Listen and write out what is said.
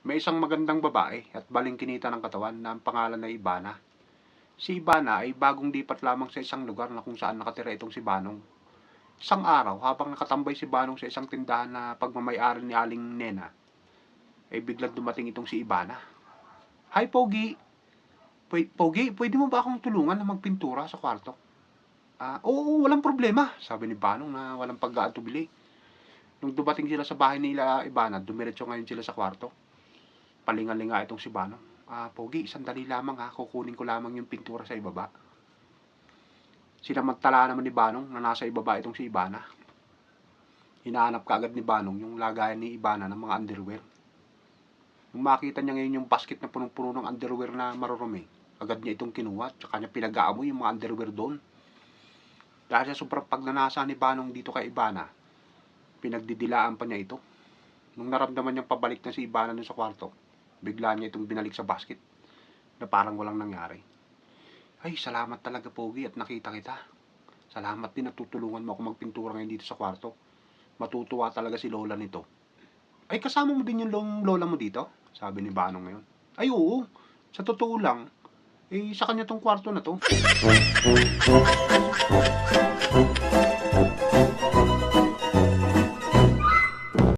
May isang magandang babae at balingkinita ng katawan na ang pangalan ay Ibana. Si Ibana ay bagong lipat lamang sa isang lugar na kung saan nakatira itong si Banong. Isang araw, habang nakatambay si Banong sa isang tindahan na pagmamay-ari ni Aling Nena, ay biglang dumating itong si Ibana. "Hi, Pogi! Pogi, pwede mo ba akong tulungan na magpintura sa kwarto?" Oo, walang problema, sabi ni Banong na walang pag-aatubili. Nung dumating sila sa bahay nila Ibana, dumiretso ngayon sila sa kwarto. Palingalinga itong si Banong. Pogi, sandali lamang ha, kukunin ko lamang yung pintura sa ibaba. Sinamantala naman ni Banong na nasa ibaba itong si Ibana. Hinahanap kaagad ni Banong yung lagayan ni Ibana ng mga underwear. Nung makita niya ngayon yung basket na punong-puno ng underwear na marurumi, agad niya itong kinuha at saka niya pinag-aamoy yung mga underwear doon. Dahil sa sobrang pagnanasa ni Banong dito kay Ibana, pinagdidilaan pa niya ito. Nung naramdaman niyang pabalik na si Ibana dun sa kwarto, bigla niya itong binalik sa basket na parang walang nangyari. "Ay, salamat talaga, Pogi, at nakita kita. Salamat din at tutulungan mo ako magpintura ngayon dito sa kwarto. Matutuwa talaga si Lola nito." "Ay, kasama mo din yung lola mo dito?" sabi ni Banong ngayon. "Ay, oo. Sa totoo lang, sa kanya tong kwarto na to."